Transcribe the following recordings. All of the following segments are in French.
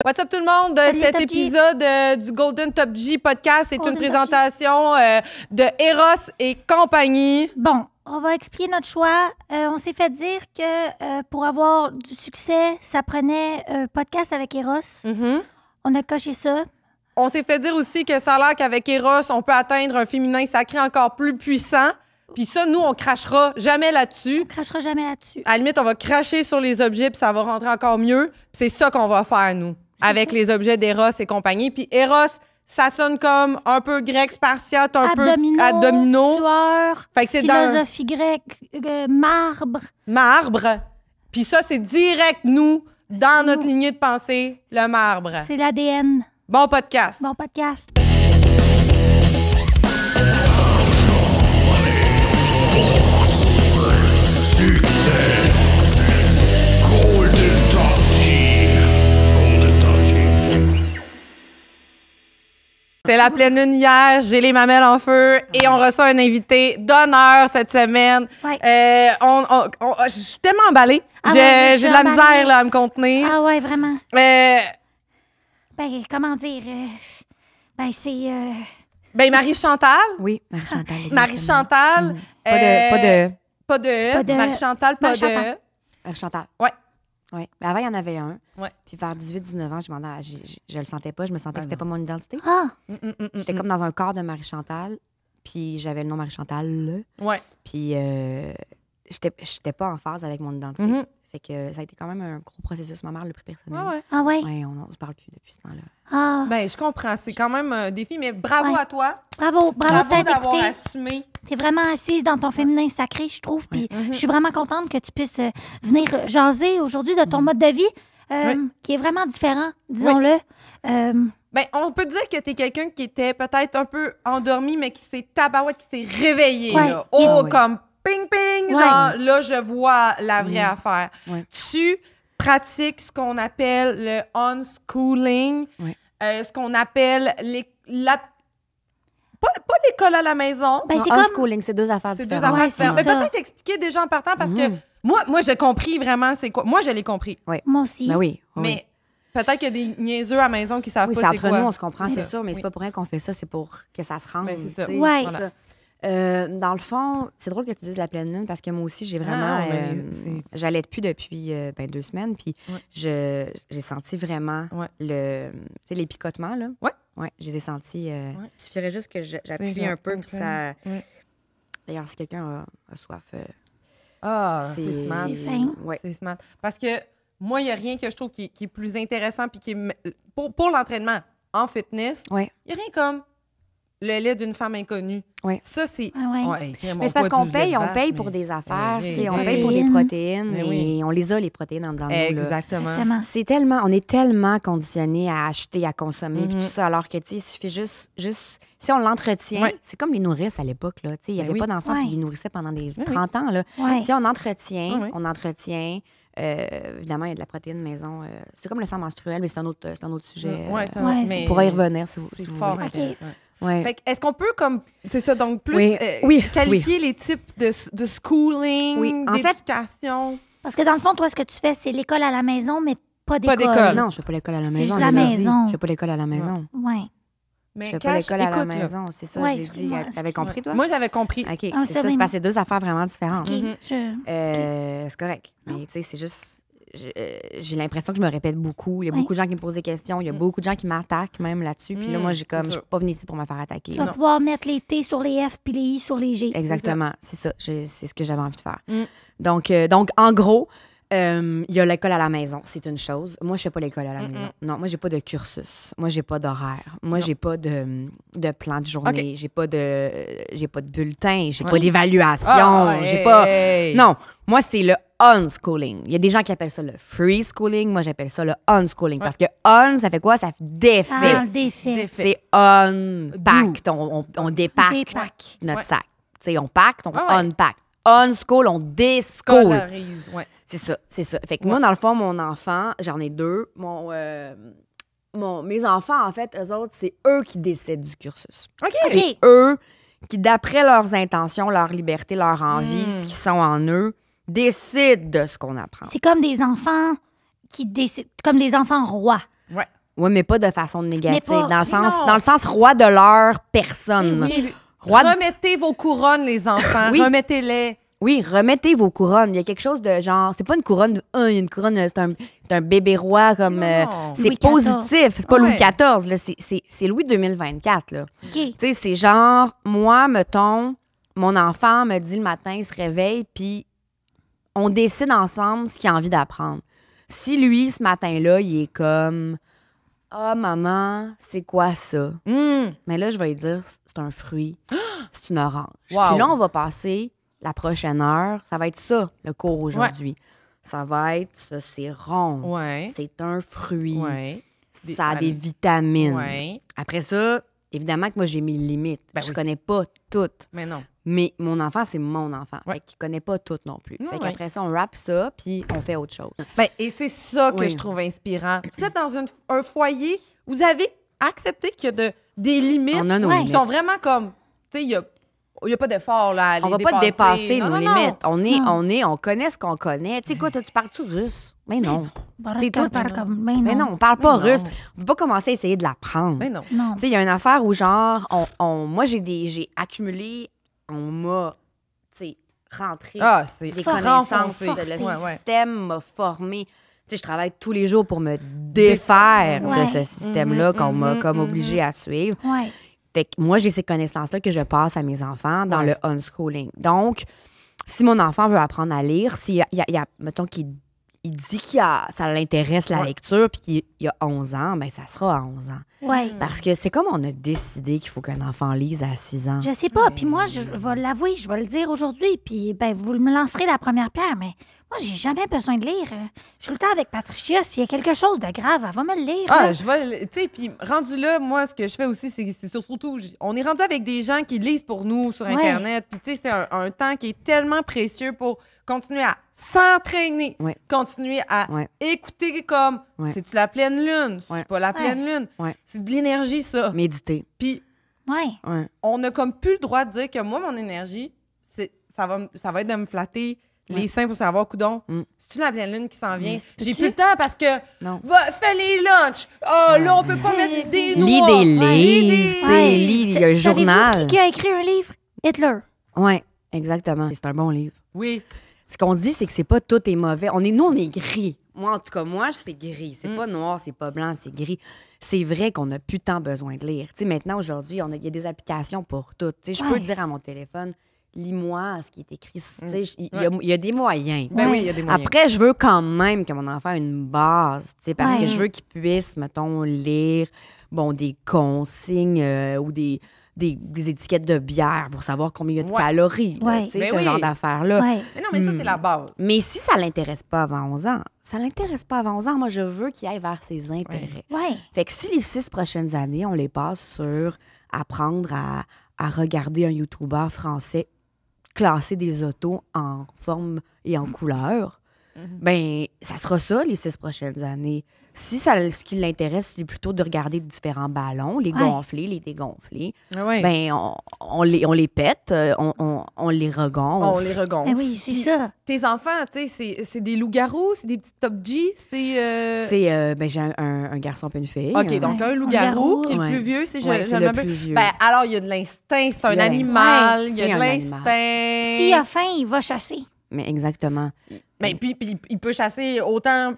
What's up tout le monde? Salut, Cet Top G. épisode du Golden Top G podcast, c'est une présentation de Eros et compagnie. Bon, on va expliquer notre choix. On s'est fait dire que pour avoir du succès, ça prenait un podcast avec Eros. Mm-hmm. On a coché ça. On s'est fait dire aussi que ça a l'air qu'avec Eros, on peut atteindre un féminin sacré encore plus puissant. Puis ça, nous, on crachera jamais là-dessus. On crachera jamais là-dessus. À la limite, on va cracher sur les objets, puis ça va rentrer encore mieux. Puis c'est ça qu'on va faire, nous, avec les objets d'Eros et compagnie. Puis Eros, ça sonne comme un peu grec spartiate, un peu abdominaux. Sueur, Fait que c'est philosophie grecque, marbre. marbre. Puis ça, c'est direct, nous, dans notre lignée de pensée, le marbre. C'est l'ADN. Bon podcast. Bon podcast. Succès. Golden Top G. Golden Top G. C'était la pleine lune hier, j'ai les mamelles en feu et on reçoit un invité d'honneur cette semaine. Ouais. Je suis tellement emballée. Ah ouais, je j'ai suis de la emballée. misère là, à me contenir. Ah ouais, vraiment. Ben, Comment dire? C'est... Marie-Chantal. Oui, Marie-Chantal. Marie-Chantal. Pas de E. Pas de- Marie-Chantal, pas de Marie-Chantal. E. Marie-Chantal. Ouais. Oui. Mais avant, il y en avait un. Ouais. Puis vers 18-19 ans, je le sentais pas. Je me sentais que c'était pas mon identité. Ah! J'étais comme dans un corps de Marie-Chantal. Puis j'avais le nom Marie-Chantal. Ouais. Puis j'étais pas en phase avec mon identité. Mhm. Fait que ça a été quand même un gros processus. Ma mère l'a pris personnel. Ouais. Ah ouais? Ouais, on se parle plus depuis ce temps-là. Ah! Ben, je comprends. C'est quand même un défi, mais bravo Ouais. à toi. Bravo Bravo d'être d'avoir écouté. assumé. T'es vraiment assise dans ton féminin sacré, je trouve. Puis je suis vraiment contente que tu puisses venir jaser aujourd'hui de ton mode de vie, qui est vraiment différent, disons-le. Ben, on peut dire que t'es quelqu'un qui était peut-être un peu endormi, mais qui s'est qui s'est réveillé. Ouais. Là. Il- Oh, Ouais. comme ping-ping, Ouais. genre, là, je vois la vraie affaire. Ouais. Tu pratiques ce qu'on appelle le unschooling, Ouais. ce qu'on appelle pas l'école à la maison. Ben, Non, c'est comme... unschooling, c'est deux affaires C'est deux différentes. affaires Ouais, c'est différentes. Mais ça. peut-être expliquer déjà en partant, parce que moi, j'ai compris vraiment c'est quoi. Moi, je l'ai compris. Moi aussi. Ben oui. oui. Mais peut-être qu'il y a des niaiseux à la maison qui savent Oui, pas c'est c'est entre quoi. nous, on se comprend, c'est ça. sûr, mais c'est Oui. pas pour rien qu'on fait ça, c'est pour que ça se rende. Ben, c'est ça. tu sais, Ouais. c'est ça. Dans le fond, c'est drôle que tu dises la pleine lune parce que moi aussi, j'ai vraiment. J'allais plus depuis 2 semaines, puis Ouais. j'ai senti vraiment Ouais. tu sais, les picotements, là. Ouais. Ouais, je les ai sentis. Il suffirait juste que j'appuie genre un peu, puis ça. Ouais. D'ailleurs, si quelqu'un a soif, Ah, c'est smart. C'est fin. Ouais. C'est smart. Parce que moi, il n'y a rien que je trouve qui est plus intéressant puis qui est pour l'entraînement en fitness. Ouais. Il n'y a rien comme le lait d'une femme inconnue. Ouais. Ça, c'est... Ah ouais. crème, Mais c'est parce pas qu'on du lait de paye, on vache, paye mais- pour des affaires, oui, tu sais, on oui. paye pour des protéines, Mais et oui. on les a, les protéines, dans nous, là. Exactement. Exactement. C'est on est tellement conditionnés à acheter, à consommer, puis tout ça, alors que, tu sais, il suffit juste, si on l'entretient, Ouais. c'est comme les nourrices à l'époque, là, tu sais, il n'y avait oui. pas d'enfants Ouais. qui les nourrissaient pendant des oui. 30 ans, là. Ouais. Si on entretient, Oui. évidemment, il y a de la protéine maison, c'est comme le sang menstruel, mais c'est un autre sujet. Ouais, c'est Ouais, mais on pourra y revenir, si vous, c'est si vous fort voulez. intéressant. Ouais. Fait que est-ce qu'on peut, comme, c'est ça, donc plus Oui. Oui. qualifier les types de schooling, Oui. En fait- d'éducation? Parce que dans le fond, toi, ce que tu fais, c'est l'école à la maison, mais pas d'école. d'école. Non, je fais pas l'école à la C'est maison. juste je la l'ai dit. maison. Je fais pas l'école à la maison. Ouais. Mais Je fais pas Cash, l'école à la écoute, là. maison, c'est ça, Ouais, je l'ai dit. excuse-moi, T'avais compris, toi? Moi, j'avais compris. OK, Ah, c'est ça, ça, oui. c'est parce que c'est deux affaires vraiment différentes. OK. C'est correct. Mais tu sais, c'est juste. J'ai l'impression que je me répète beaucoup. Il y a Ouais. beaucoup de gens qui me posent des questions. Il y a beaucoup de gens qui m'attaquent même là-dessus. Puis là, moi, c'est je ça. suis pas venue ici pour me faire attaquer. Tu vas pouvoir mettre les T sur les F puis les I sur les G. Exactement. C'est ça. C'est ce que j'avais envie de faire. Mm. Donc, en gros, il y a l'école à la maison. C'est une chose. Moi, je fais pas l'école à la maison. Non, moi, j'ai pas de cursus. Moi, j'ai pas d'horaire. Moi, j'ai pas de plan de journée. J'ai pas de bulletin. J'ai pas d'évaluation. J'ai pas... Non, moi, c'est le unschooling. Il y a des gens qui appellent ça le free schooling. Moi, j'appelle ça le unschooling. Parce que ça fait quoi? Ça fait défait. Ah, le défait. C'est unpacked. On dépacte Dépack. notre Ouais. sac. Tu sais, on pacte, on Ouais, ouais. unpack. Unschool, on deschool. Scolarise, ouais. C'est ça, c'est ça. Fait que moi, dans le fond, mon enfant, j'en ai 2. Mes enfants, en fait, eux autres, c'est eux qui décident du cursus. OK. C'est eux qui, d'après leurs intentions, leur liberté, leur envie, ce qui sont en eux, décident de ce qu'on apprend. C'est comme des enfants qui décident, comme des enfants rois. Ouais. Oui, mais pas de façon négative. pas- Dans le sens roi de leur personne. Oui. Roi de- Remettez vos couronnes, les enfants. Oui. Remettez-les. Oui, remettez vos couronnes. Il y a quelque chose de genre, c'est pas une couronne, il y a une couronne, c'est un bébé roi comme. Non. C'est Louis XIV. positif, c'est pas Ouais. Louis XIV, là, c'est Louis 2024. Là. OK. Tu sais, c'est genre, moi, mettons, mon enfant me dit le matin, il se réveille, puis on décide ensemble ce qu'il a envie d'apprendre. Si lui, ce matin-là, il est comme, ah, maman, c'est quoi ça? Mais là, je vais lui dire, c'est un fruit, c'est une orange. Wow. Puis là, on va passer la prochaine heure, ça va être ça, le cours aujourd'hui. Ça va être, ça, c'est rond. Ouais. C'est un fruit. Ouais. Ça a des vitamines. Ouais. Après ça, évidemment que moi, j'ai mes limites. Ben je oui. connais pas toutes. Mais non. Mais mon enfant, c'est mon enfant. Ouais. Fait qu'il connaît pas toutes non plus. Non, Fait ouais. qu'après ça, on wrap ça, puis on fait autre chose. Ben, et c'est ça que Oui. je trouve inspirant. Vous êtes dans un foyer, vous avez accepté qu'il y a des limites On a nos Ouais. qui limites. sont vraiment comme, tu sais, il y a pas d'effort là, à les On va pas dépasser Non, nos non, limites. Non. On connaît ce qu'on connaît. Tu sais quoi, toi, tu parles-tu russe? Mais non. Parce T'sais, qu'elle toi, parle tu- comme... Ben Mais non. non, on parle pas Mais non. russe. On peut pas commencer à essayer de l'apprendre. Mais non. Non. Tu sais, il y a une affaire où, genre, moi, j'ai accumulé, on m'a, tu sais, rentré Ah, c'est des forcé. connaissances. Forcé. Le Ouais, ouais. système m'a formé. Tu sais, je travaille tous les jours pour me défaire Ouais. de ce système-là qu'on m'a mhm, comme mhm. obligé à suivre. Ouais. Fait que moi, j'ai ces connaissances-là que je passe à mes enfants dans le unschooling. Donc, si mon enfant veut apprendre à lire, mettons qu'il dit ça l'intéresse la Ouais. lecture, puis qu'il a 11 ans, ben ça sera à 11 ans. Ouais. Parce que c'est comme on a décidé qu'il faut qu'un enfant lise à 6 ans. Je sais pas. Puis moi, je vais l'avouer, je vais le dire aujourd'hui. Puis, ben, vous me lancerez la première pierre, mais moi, j'ai jamais besoin de lire. Je suis tout le temps avec Patricia. S'il y a quelque chose de grave, elle va me le lire. Ah, là. je vais, tu sais, puis rendu là, moi, ce que je fais aussi, c'est surtout, on est rendu avec des gens qui lisent pour nous sur Ouais. Internet, puis tu sais, c'est un temps qui est tellement précieux pour continuer à s'entraîner, Ouais. continuer à Ouais. écouter comme, Ouais. c'est-tu la pleine lune, Ouais. c'est pas la pleine lune, Ouais. c'est de l'énergie, ça. Méditer. Puis Ouais. Ouais. on a comme plus le droit de dire que moi, mon énergie, ça va être de me flatter les seins pour savoir, coudon, c'est-tu la pleine lune qui s'en vient? J'ai plus le temps parce que, Non. fais les lunchs, là, on peut pas mettre des noix. Lis des Ouais. livres, tu sais, Ouais. lis C'est- le savez-vous journal. Qui a écrit un livre? Hitler. Oui, exactement. C'est un bon livre. Oui. Ce qu'on dit, c'est que c'est pas tout est mauvais. Nous, on est gris. Moi, en tout cas, c'est gris. C'est pas noir, c'est pas blanc, c'est gris. C'est vrai qu'on n'a plus tant besoin de lire. Tu sais, maintenant, aujourd'hui, il y a des applications pour tout. Tu sais, je peux Ouais. dire à mon téléphone, lis-moi ce qui est écrit. Tu sais, il y a des moyens. Ben oui, il y a des moyens. Après, je veux quand même que mon enfant ait une base, tu sais, parce Ouais. que je veux qu'il puisse, mettons, lire des consignes ou des étiquettes de bière pour savoir combien il y a de Ouais. calories, là, Ouais. tu sais, Ben ce oui. genre d'affaires-là. Ouais. Mais non, mais ça, c'est la base. Mais si ça l'intéresse pas avant 11 ans, moi, je veux qu'il aille vers ses intérêts. Ouais. Fait que si les 6 prochaines années, on les passe sur apprendre à regarder un YouTuber français classer des autos en forme et en couleur, ben ça sera ça les 6 prochaines années. Si ce qui l'intéresse, c'est plutôt de regarder différents ballons, les Ouais. gonfler, les dégonfler, Oui. ben on les pète, on les regonfle. on les regonfle. Ben oui, c'est Puis, ça. Tes enfants, tu sais, c'est des loups-garous, c'est des petits top G, c'est... J'ai un garçon et une fille. OK, donc un loup-garou. loup-garou qui est le Ouais. plus vieux, c'est Ouais, c'est le plus vieux. Ben, alors, il y a de l'instinct, c'est un Il y a animal, l'instinct. il y a C'est de un l'instinct. S'il a faim, il va chasser. Mais exactement. Ben, puis il peut chasser autant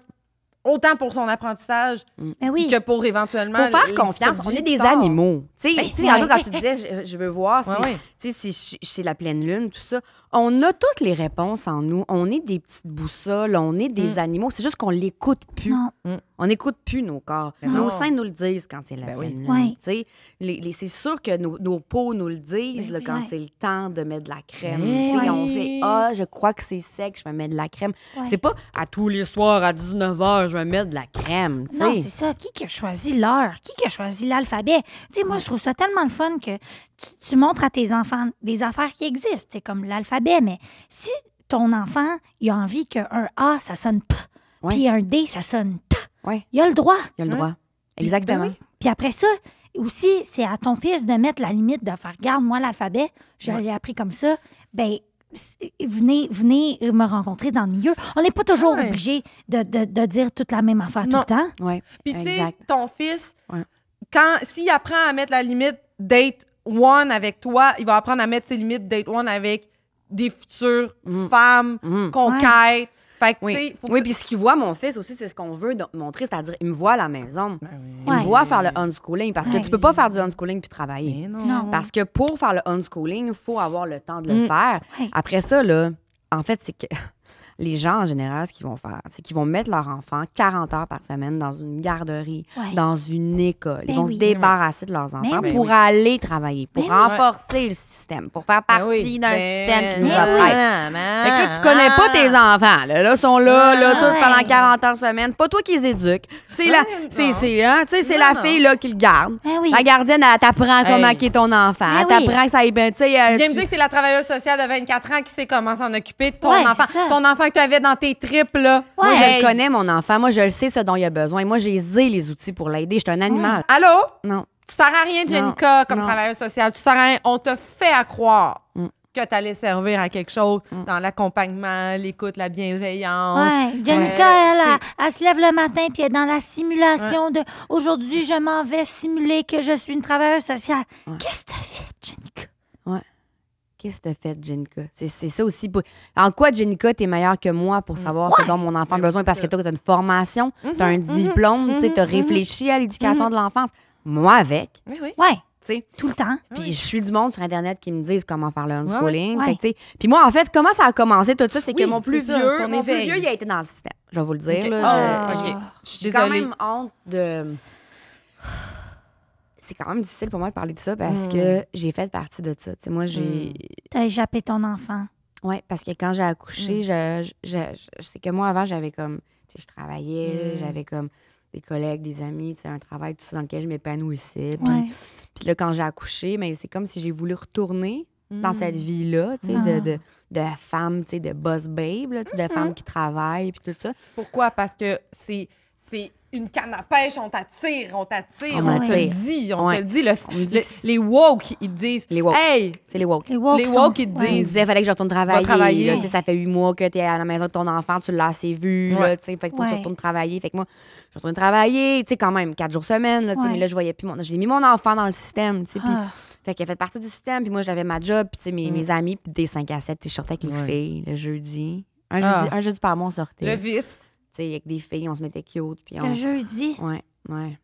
pour son apprentissage Ben oui. que pour éventuellement... Faut faire les confiance. petits On top G est des plus tard. animaux. Tu sais, ouais. en tout, quand tu disais, je veux voir si, Ouais, ouais. tu sais, si c'est la pleine lune, tout ça. On a toutes les réponses en nous. On est des petites boussoles, on est des animaux. C'est juste qu'on l'écoute plus. Non. On n'écoute plus nos corps. Non. Nos seins nous le disent quand c'est la Ben oui. pleine lune. Ouais. Tu sais, c'est sûr que nos peaux nous le disent là, quand ouais. c'est le temps de mettre de la crème. Ben Tu sais, on oui. fait je crois que c'est sec, je vais mettre de la crème. Ouais. C'est pas à tous les soirs à 19h, je vais mettre de la crème. Tu Non, sais. c'est ça. Qui a choisi l'heure? Qui a choisi l'alphabet? Tu sais, moi, je trouve ça tellement le fun que tu montres à tes enfants des affaires qui existent. C'est comme l'alphabet, mais si ton enfant, il a envie qu'un A, ça sonne P, Ouais. puis un D, ça sonne T, Ouais. il a le droit. Il y a le droit. Exactement. Ben oui. Puis après ça, aussi, c'est à ton fils de mettre la limite de faire, regarde, moi, l'alphabet, je l'ai appris comme ça. Ben venez me rencontrer dans le milieu. On n'est pas toujours obligé de dire toute la même affaire tout le temps. Ouais, Puis, tu sais, exact. ton fils, Ouais. s'il apprend à mettre la limite date one avec toi, il va apprendre à mettre ses limites date one avec des futures femmes, conquêtes. Fait que, tu sais, faut que Oui, puis ce qu'il voit, mon fils aussi, c'est ce qu'on veut montrer, c'est-à-dire, il me voit à la maison. Il me voit faire le unschooling, parce que tu peux pas faire du unschooling puis travailler. Non. Parce que pour faire le unschooling, il faut avoir le temps de le faire. Ouais. Après ça, là, en fait, c'est que les gens, en général, ce qu'ils vont faire, c'est qu'ils vont mettre leur enfant 40 heures par semaine dans une garderie, Ouais. dans une école. Ils Ben vont oui. se débarrasser de leurs enfants Ben pour oui. aller travailler, pour Ben oui. renforcer le système, pour faire partie d'un système qui nous ben oppresse. Fait que là, tu connais pas tes enfants. Là, ils sont là, tous ouais. pendant 40 heures semaine. C'est pas toi qui les éduques. C'est la, c'est la fille là, qui le garde. Ben oui. La gardienne, elle t'apprend comment qui est ton enfant. Ben Elle t'apprend que ça est bien. Tu sais, Viens tu- me dire que c'est la travailleuse sociale de 24 ans qui sait comment s'en occuper de ton Ouais, enfant. c'est ça. Ton enfant que tu avais dans tes tripes, là. Moi, Ouais. je Hey. le connais, mon enfant. Moi, je le sais ce dont il a besoin. Moi, j'ai les outils pour l'aider. Je suis un animal. Allô? Non. Tu sers à rien, Jenica, comme Non. travailleuse sociale. Tu sers à rien. On te fait à croire que tu allais servir à quelque chose dans l'accompagnement, l'écoute, la bienveillance. Ouais. Jenica, elle se lève le matin puis elle est dans la simulation de aujourd'hui, je m'en vais simuler que je suis une travailleuse sociale. Qu'est-ce que t'as fait, Jenica? Qu'est-ce que t'as fait, Jenica? C'est ça aussi. En quoi, Jenica, t'es meilleure que moi pour savoir ce dont mon enfant a besoin? Parce que toi, t'as une formation, t'as un diplôme, tu sais, t'as réfléchi à l'éducation de l'enfance. Moi, avec. Oui, oui. Ouais, Tu sais. tout le temps. Puis je suis du monde sur Internet qui me disent comment faire le unschooling. Ouais. Fait que, tu sais, puis moi, en fait, comment ça a commencé tout ça, c'est que Oui, mon plus c'est ça, vieux, ton mon plus éveil. vieux, il a été dans le système. Je vais vous le dire. OK. Là, Ah, je- OK. Je suis J'ai quand désolée. même honte de... C'est quand même difficile pour moi de parler de ça parce que j'ai fait partie de ça. Tu sais, moi, j'ai... T'as échappé ton enfant. Oui, parce que quand j'ai accouché, c'est que moi, avant, j'avais comme... Tu sais, je travaillais, j'avais comme des collègues, des amis, tu sais, un travail, tout ça, dans lequel je m'épanouissais. Ouais. Puis là, quand j'ai accouché, mais c'est comme si j'ai voulu retourner dans cette vie-là, tu sais, de femme, tu sais, de boss babe, là, tu sais, de femme qui travaille, puis tout ça. Pourquoi? Parce que c'est une canne à pêche, on t'attire, On on te m'attire. le dit, Ouais. te le dit. On me dit- Les woke, ils te disent, Les woke. hey, C'est les woke. Les woke les sont- woke, ils te ouais. Il me disent, disait, fallait que je retourne travailler. travailler. Là, tu sais, ça fait 8 mois que tu es à la maison de ton enfant, tu l'as assez vu. Ouais. Là, tu sais, fait que faut que tu Ouais. retournes travailler. Fait que moi, je retourne travailler, tu sais, quand même, 4 jours semaine. Là, tu sais, Ouais. mais là, je voyais plus je l'ai mis mon enfant dans le système. Tu sais, puis Ah. fait qu'il a fait partie du système. Puis moi, j'avais ma job. Puis tu sais, mes amis, puis des 5 à 7, tu sais, je sortais avec les filles le jeudi. Un jeudi par mois, on sortait. le vice. Tu sais, avec des filles, on se mettait cute. Puis on... Le jeudi. Ouais. Mais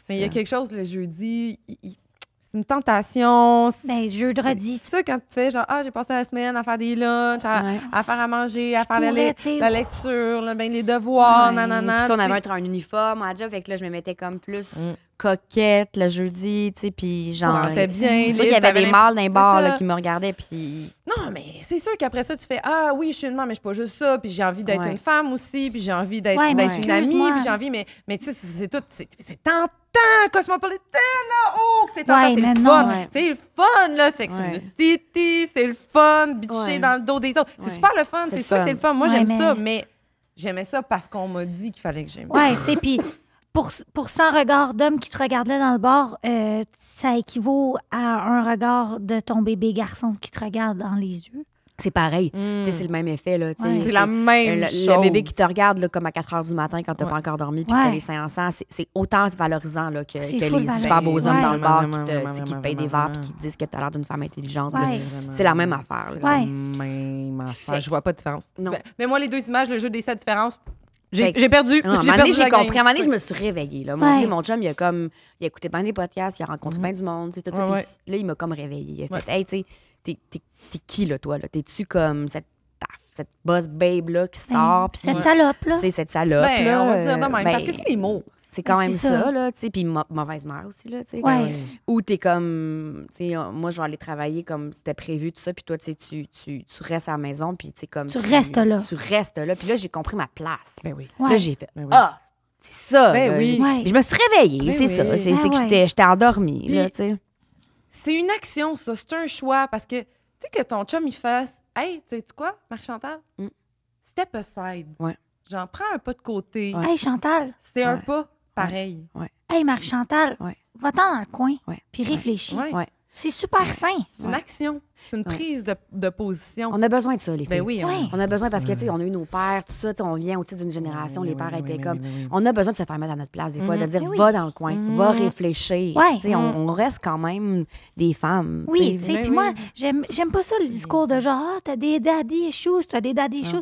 il y a quelque chose le jeudi, c'est une tentation. Ben, jeudi. Tu sais, quand tu fais genre, j'ai passé la semaine à faire des lunchs, Ouais. à faire à manger, à Je faire pourrais, tu sais. la lecture, là, ben, les devoirs, Puis nanana. tu sais, on tu sais. avait un uniforme à job, fait que là, je me mettais comme plus coquette le jeudi, tu sais, puis genre... sentais bien, C'est sûr libre, qu'il y avait t'avais des mâles dans les c'est bars ça. là, qui me regardaient, puis... Non, mais c'est sûr qu'après ça, tu fais ah oui, je suis une mère, mais je suis pas juste ça. Puis j'ai envie d'être Ouais. une femme aussi. Puis j'ai envie d'être Ouais, mais une amie. excuse-moi. Puis j'ai envie, mais tu sais, c'est tout. C'est tentant, cosmopolitain, là. Oh, que c'est tentant, Ouais, c'est mais le non. fun. Ouais. C'est le fun, là. Sex and the City, c'est le fun. Bitcher Ouais. dans le dos des autres. C'est Ouais. super le fun. C'est C'est sûr fun. que c'est le fun. Moi, Ouais, j'aime mais- ça, mais j'aimais ça parce qu'on m'a dit qu'il fallait que j'aime. Ouais, tu sais, puis pour 100 regards d'hommes qui te regardaient dans le bar, ça équivaut à un regard de ton bébé garçon qui te regarde dans les yeux. C'est pareil. Tu sais, c'est le même effet, là. tu sais. Ouais. C'est la même chose. Le bébé qui te regarde là, comme à 4 h du matin quand t'as pas encore dormi puis que t'as Ouais. les seins en sang, c'est autant valorisant là, que C'est les full super beaux hommes Ouais. dans le bar Vraiment, qui te payent des vraiment, verres puis qui te disent que t'as l'air d'une femme intelligente. là. Ouais. C'est la même affaire. là, Ouais. Même affaire. Fait- Je vois pas de différence. Non. Mais moi, les deux images, le jeu des 7 différences, Fait que- j'ai perdu. À un moment J'ai donné, perdu j'ai la compris. À game. un moment donné, je me suis réveillée. Là. Ouais. Mon chum, il a écouté bien des podcasts, il a rencontré bien du monde, tu sais, tout ça. Ouais, Puis là, il m'a comme réveillée. Il a fait, Ouais. hey, tu sais, t'es qui, là, toi? Là? T'es-tu comme cette boss babe-là qui sort? Puis Cette salope, là. tu sais, cette salope, Ben, là. on va dire de même. ben, Parce que c'est les mots. c'est quand Ben, même c'est ça, ça. là, tu sais. Puis mauvaise mère aussi, là, tu sais. Ouais. Ou t'es comme, tu sais, moi, je vais aller travailler comme c'était prévu, tout ça. Puis toi, tu sais, tu restes à la maison, puis tu sais, comme. Tu restes là. Tu restes là. Puis là, j'ai compris ma place. Ben oui. Ouais. Là, j'ai fait, Ben oui. c'est ça. Ben là. oui. Ouais. Puis je me suis réveillée, Ben c'est oui. ça. C'est Ah que ouais. j'étais endormie, là, Puis- tu sais. C'est une action, ça. C'est un choix. Parce que, tu sais, que ton chum, il fasse hey, tu sais quoi, Marie-Chantal? Step aside. Ouais. J'en prends un pas de côté. Ouais. Hey, Chantal. C'est un Ouais. pas pareil. Hey, Marie-Chantal. Ouais. Va-t'en dans le coin. Ouais. Puis réfléchis. Ouais. Ouais. C'est super sain. C'est une action. C'est une prise de position. On a besoin de ça, les filles. Ben oui. Ouais. On a besoin parce que, tu sais, on a eu nos pères, tout ça, tu sais, on vient au-dessus d'une génération, les pères étaient comme... On a besoin de se faire mettre à notre place, des fois, de dire, va dans le coin, va réfléchir. Ouais. Tu sais, on reste quand même des femmes. Oui, tu sais, ben puis oui. moi, j'aime pas ça, le discours de genre, ah, t'as des daddy issues, t'as des daddy issues.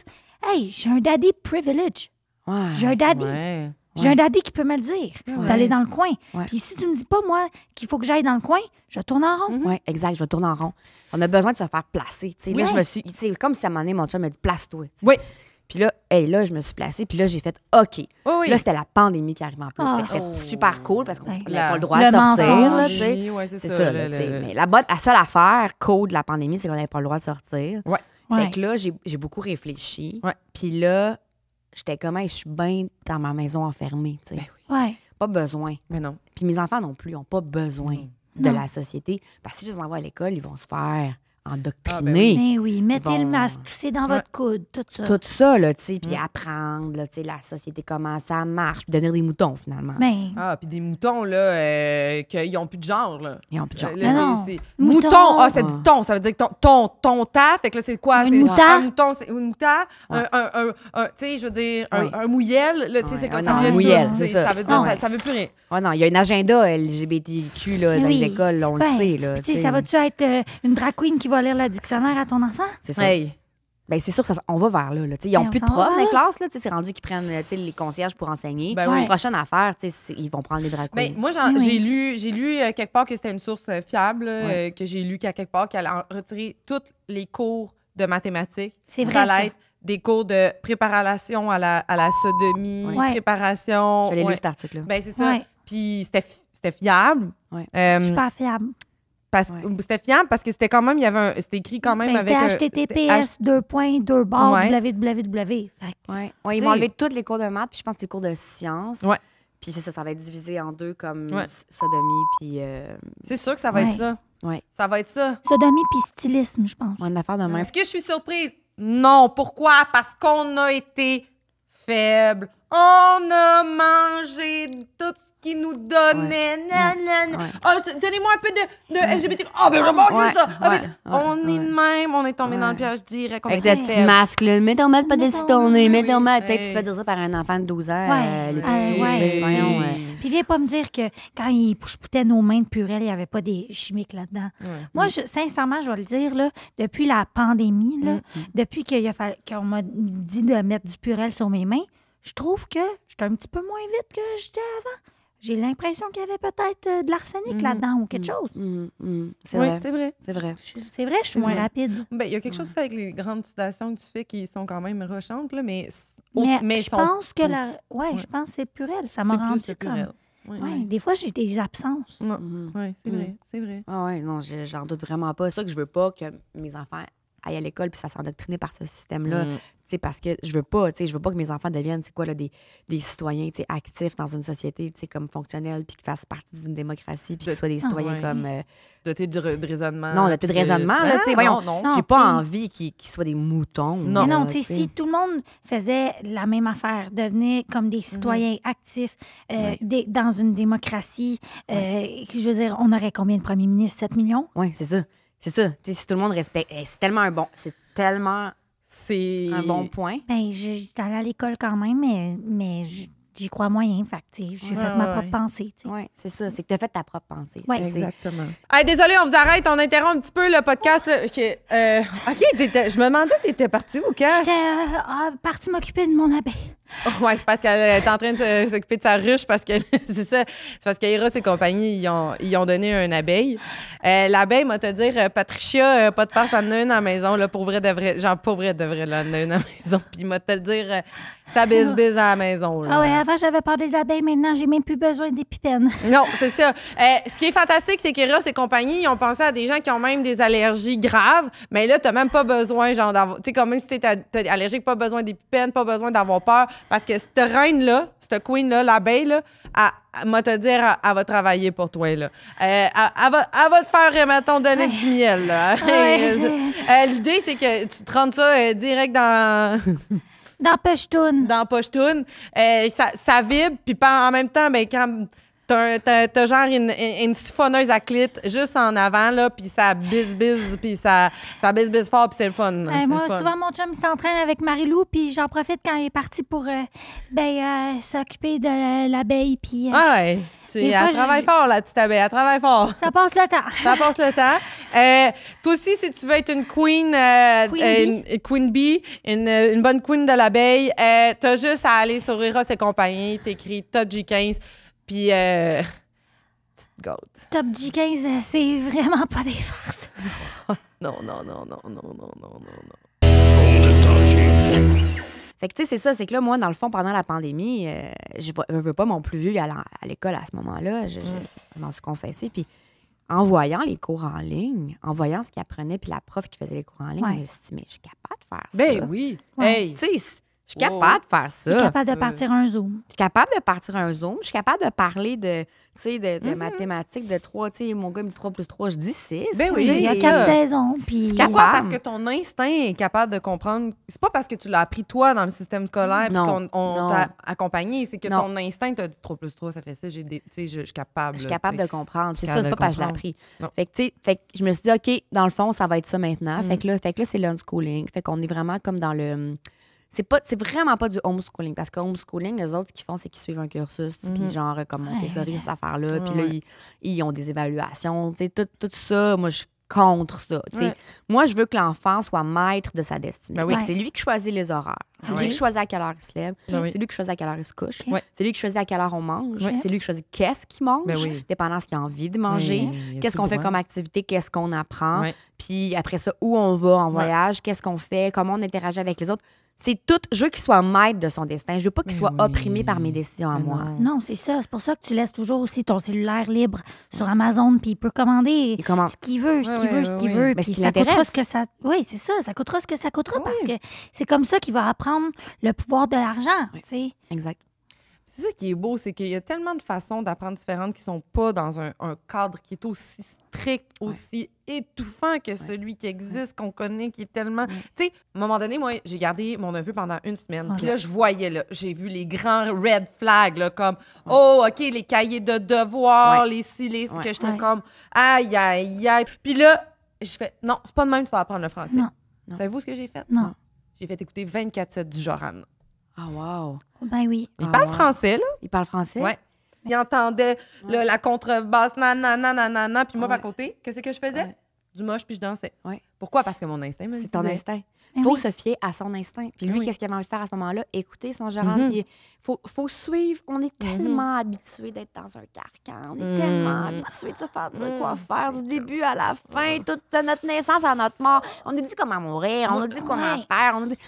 Hey, j'ai un daddy privilege. Ouais. J'ai un daddy. Ouais. J'ai un daddy qui peut me le dire, d'aller dans le coin. Ouais. Puis si tu me dis pas, moi, qu'il faut que j'aille dans le coin, je tourne en rond. Oui, exact, je vais tourner en rond. On a besoin de se faire placer. Tu sais. Là, Ouais. je me suis... C'est comme si à un moment donné, mon chum m'a dit, place-toi. tu sais. Oui. Puis là, là, je me suis placée. Puis là, j'ai fait OK. Oui, oui. Là, c'était la pandémie qui arrivait en plus. Ah. C'était super cool parce qu'on Ouais. n'avait pas le droit Le de sortir. mensonge. Là, tu sais. Ouais, c'est C'est ça. ça, là, tu sais. Mais la seule affaire cool de la pandémie, c'est qu'on n'avait pas le droit de sortir. Ouais. Ouais. Fait que là, j'ai beaucoup réfléchi. Ouais. Puis là, j'étais comme, hey, je suis bien dans ma maison enfermée. Tu sais. Ouais. Pas besoin. Mais non. Puis mes enfants non plus n'ont pas besoin de la société. Parce que si je les envoie à l'école, ils vont se faire endoctriner. Mais oui, mettez Bon. le masque, toussez dans votre coude, tout ça. Tout ça, là, tu sais, puis apprendre, là, tu sais, la société, comment ça marche, puis devenir des moutons, finalement. Mais Ah, puis des moutons, là, qu'ils n'ont plus de genre, là. Ils ont plus de genre. Là, Mais non. c'est Mouton. mouton. Ah, c'est du ton. Ça veut dire que ton ta. Fait que là, c'est quoi? Un C'est mouta. un mouton, c'est une mouta. Ouais. Tu sais, je veux dire, Oui. un mouyel. Là, tu sais, Ouais, c'est comme un ça. vient de mouyel, tout, c'est tu sais, ça. Ça veut dire, Ah ouais. ça veut plus rien. Ouais, non, il y a un agenda LGBTQ là, dans oui. les écoles, là, on le Ben, sait. Là, tu sais, ça va-tu être une drag queen qui va lire le dictionnaire à ton enfant? C'est ça. Hey. Ben, c'est sûr, on va vers là. Tu sais, ils n'ont Ben, plus on de s'en va profs dans vers les là. classes. Là, tu sais, c'est rendu qu'ils prennent tu sais, les concierges pour enseigner. Ben oui. La prochaine affaire, tu sais, ils vont prendre les drag queens. Ben, moi, Oui. j'ai lu quelque part que c'était une source fiable, là, Ouais. que j'ai lu qu'à quelque part qu'elle a retiré tous les cours de mathématiques. C'est vrai, Ça ça. allait être des cours de préparation à la sodomie, Ouais. préparation. J'avais ouais. lu cet article-là. Ben, c'est ça. Ouais. Puis c'était fiable. Ouais. Super fiable. C'était fiable parce que c'était quand même, c'était écrit quand même Ben, avec. c'était HTTPS, www. Ouais. Fait que Ouais. Ouais, ils T'sais- vont enlever tous les cours de maths, puis je pense que c'est les cours de sciences. Ouais. Puis c'est ça va être divisé en deux comme Ouais. sodomie, puis C'est sûr que ça va Ouais. être ça. ouais. Ça va être ça. sodomie puis stylisme, je pense. Une affaire de même. Est-ce que je suis surprise? Non. Pourquoi? Parce qu'on a été faibles. On a mangé tout ce qu'ils nous donnaient. Ouais. Ah, donnez-moi un peu de LGBT. Ah, ben je mange Ouais. ça. Ah, ben, Ouais. on est de même. On est tombé dans le Ouais. piège direct. On Avec est le petit faibles. masque, là. Mets ton masque pas dessus ton nez, mets ton masque. Tu sais, Hey. tu te fais dire ça par un enfant de 12 ans, Ouais. l'épicerie. Ouais. Voyons, Puis viens pas me dire que quand ils pouttaient nos mains de purée, il n'y avait pas des chimiques là-dedans. Moi, sincèrement, je vais le dire, là, depuis la pandémie, là, depuis qu'on m'a dit de mettre du purel sur mes mains, je trouve que j'étais un petit peu moins vite que j'étais avant. J'ai l'impression qu'il y avait peut-être de l'arsenic là-dedans ou quelque chose. C'est Oui, vrai. c'est vrai. C'est vrai. C'est vrai, je suis moins rapide. Ben, il y a quelque chose aussi avec les grandes suddations que tu fais qui sont quand même rochantes, là, mais Mais je sont pense que plus- ouais, je pense que c'est purel. Ça m'a c'est plus rendu le comme... purel. Ouais. Ouais, des fois, j'ai des absences. Non. Ouais, c'est vrai, c'est vrai. Ah ouais, non, j'en doute vraiment pas. C'est ça que je veux pas que mes enfants aillent à l'école puis ça s'endoctriner par ce système-là. Tu sais, parce que je veux pas que mes enfants deviennent, c'est quoi, là, des citoyens, tu sais, actifs dans une société, tu sais, comme fonctionnelle, puis qu'ils fassent partie d'une démocratie, puis qu'ils soient des citoyens ouais. comme... Doté de raisonnement. non, dotés de raisonnement, là, tu sais, Ah, voyons. non. Non, J'ai pas t'sais. envie qu'ils soient des moutons. Non. Mais non, là, tu sais, si tout le monde faisait la même affaire, devenait comme des citoyens actifs dans une démocratie, je veux dire, on aurait combien de premiers ministres? 7 millions? Oui, c'est ça. C'est ça. Tu sais, si tout le monde respecte... c'est tellement C'est un bon point. Ben, j'étais allée à l'école quand même, mais j'y crois moyen. Fait que, tu sais, j'ai fait ma propre pensée, tu sais. Oui, c'est ça. C'est que tu as fait ta propre pensée. Ouais. C'est- Exactement. Hey, désolé, on vous arrête, on interrompt un petit peu le podcast. Là. OK, je me demandais, t'étais partie où, Cash? J'étais partie m'occuper de mon abeille. Ouais, c'est parce qu'elle est en train de s'occuper de sa ruche parce que c'est ça. C'est parce qu'Eros et compagnie, ils ont donné une abeille. L'abeille, moi, te dire, Patricia, pas de farce, elle en a une à la maison, là, pour vrai de vrai. Genre, pour vrai de vrai, là, elle en a une à la maison. Puis, moi, te le dire, ça bise à la maison. Là. Ah ouais, avant, j'avais peur des abeilles. Maintenant, j'ai même plus besoin d'épipènes. Non, c'est ça. Ce qui est fantastique, c'est qu'Eros et compagnie, ils ont pensé à des gens qui ont même des allergies graves, mais là, t'as même pas besoin, genre, d'avoir. Tu sais, comme même si t'es allergique, pas besoin d'épipènes, pas besoin d'avoir peur, parce que cette reine-là, cette queen-là, l'abeille, là, moi, te dire, elle va travailler pour toi, là. Elle va te faire, mettons, donner du miel, là. Ouais, L'idée, c'est que tu te rentres ça direct dans. Dans Peshtoun. Dans Pochetoun. Ça vibre, puis en même temps, ben, quand T'as genre une siphonneuse à clit juste en avant, là, puis ça bise, puis ça bise fort, puis c'est le fun. C'est moi, le fun. souvent, mon chum, il s'entraîne avec Marie-Lou, puis j'en profite quand il est parti pour s'occuper de l'abeille, puis Ouais, elle travaille fort, la petite abeille, elle travaille fort. ça passe le temps. Ça passe le temps. Toi aussi, si tu veux être une queen, queen bee, une bonne queen de l'abeille, t'as juste à aller sur Eros et compagnie, t'écris Top G15, puis tu te gâtes. Top G15, c'est vraiment pas des farces. Non. Conde Tanger. Fait que, tu sais, c'est ça. C'est que là, moi, dans le fond, pendant la pandémie, je veux pas mon plus vieux aller à l'école à ce moment-là. Je m'en suis confessée. Puis, en voyant les cours en ligne, en voyant ce qu'il apprenait, puis la prof qui faisait les cours en ligne, je me suis dit, mais je suis capable de faire ça. Ben oui. Hey. Tu sais, je suis capable de faire ça. Je suis capable de partir un Zoom. Je suis capable de partir un Zoom. Je suis capable de parler de mathématiques, de 3. Tu sais, mon gars me dit 3 plus 3, je dis 6. Ben oui. Il y a 4 saisons. Puis C'est pas parce que ton instinct est capable de comprendre. C'est pas parce que tu l'as appris toi dans le système scolaire puis qu'on t'a accompagné. C'est que ton instinct t'a dit 3 plus 3, ça fait ça. Je suis capable. Je suis capable de comprendre. C'est ça, capable c'est de pas parce que je l'ai appris. Non. Fait que je me suis dit, OK, dans le fond, ça va être ça maintenant. Fait que là, c'est l'unschooling. Fait qu'on est vraiment comme dans le. C'est vraiment pas du homeschooling. Parce que homeschooling, eux autres, ce qu'ils font, c'est qu'ils suivent un cursus. Puis genre, comme Montessori, cette affaire-là. Puis là, ils ont des évaluations. Tu sais, tout ça, moi, je suis contre ça. Tu sais. Moi, je veux que l'enfant soit maître de sa destinée. Ben oui. C'est lui qui choisit les horaires. C'est lui qui choisit à quelle heure il se lève. C'est lui qui choisit à quelle heure il se couche. C'est lui qui choisit à quelle heure on mange. C'est lui qui choisit qu'est-ce qu'il mange, dépendant de ce qu'il a envie de manger. Qu'est-ce qu'on fait comme activité, qu'est-ce qu'on apprend. Puis après ça, où on va en voyage, qu'est-ce qu'on fait, comment on interagit avec les autres. C'est tout. Je veux qu'il soit maître de son destin. Je veux pas qu'il soit opprimé par mes décisions à moi. Non, c'est ça. C'est pour ça que tu laisses toujours aussi ton cellulaire libre sur Amazon, puis il peut commander ce qu'il veut, ce qu'il veut. Mais puis ce qui ça coûtera l'intéresse. ce que ça... Oui, c'est ça. Ça coûtera ce que ça coûtera parce que c'est comme ça qu'il va apprendre le pouvoir de l'argent. Tu sais. Exact. C'est ça qui est beau, c'est qu'il y a tellement de façons d'apprendre différentes qui sont pas dans un cadre qui est aussi strict, aussi étouffant que celui qui existe, qu'on connaît, qui est tellement... Tu sais, à un moment donné, moi, j'ai gardé mon neveu pendant une semaine. Puis là, je voyais, là, j'ai vu les grands red flags, là, comme, OK, les cahiers de devoirs, les que j'étais comme, aïe. Puis là, je fais, non, c'est pas de même que tu vas apprendre le français. Non. Savez-vous ce que j'ai fait? Non. J'ai fait écouter 24/7 du Joran. Ah, wow. Ben oui. Il parle français, là. Il parle français? Ouais. Il entendait la contrebasse, nanana, puis moi, à côté, qu'est-ce que je faisais? Du moche, puis je dansais. Ouais. Pourquoi? Parce que mon instinct me C'est ton disait. instinct. Ben Il faut oui. se fier à son instinct. Puis lui, Oui. qu'est-ce qu'il avait envie de faire à ce moment-là? Écouter son gérant. Puis faut suivre. On est tellement habitués d'être dans un carcan. On est tellement habitués de se faire dire quoi faire du début à la fin, toute de notre naissance à notre mort. On nous dit comment mourir, on nous dit comment faire, on nous dit...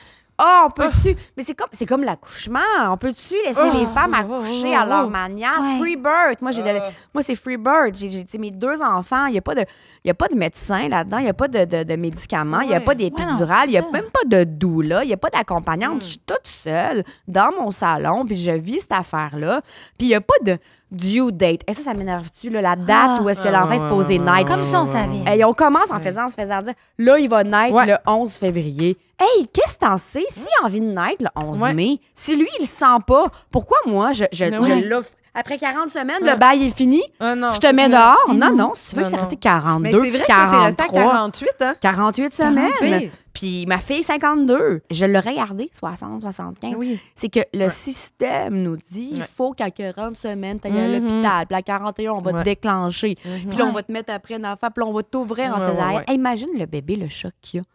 Ah, on peut-tu... Mais c'est comme l'accouchement. On peut-tu laisser les femmes accoucher à leur manière? Ouais. Free birth. Moi, c'est free birth. J'ai mes 2 enfants. Il n'y a pas de médecin là-dedans. Il n'y a pas de médicaments. Il n'y a pas d'épidural. Il n'y a même pas de doula. Il n'y a pas d'accompagnante. Je suis toute seule dans mon salon. Puis je vis cette affaire-là. Puis il n'y a pas de due date. Et ça m'énerve-tu, là, la date où est-ce que l'enfant est supposé naître? Comme si on savait. Et on commence en se faisant dire, là, il va naître le 11 février. Hey, qu'est-ce que t'en sais? S'il a envie de naître le 11 mai, si lui, il le sent pas, pourquoi moi, je l'offre? Après 40 semaines, le bail est fini, non, je te mets dehors. Mais Non, si tu veux que c'est resté 42, Mais c'est vrai que t'es resté à 48, hein? 48 semaines. 48. Puis ma fille, 52. Je l'aurais gardé, 60, 75. Oui. C'est que le système nous dit il faut qu'à 40 semaines, tu ailles à l'hôpital. Puis à 41, on va te déclencher. Puis là, on va te mettre après un enfant. Puis là, on va t'ouvrir en césarienne. Hey, imagine le bébé, le choc qu'il y a.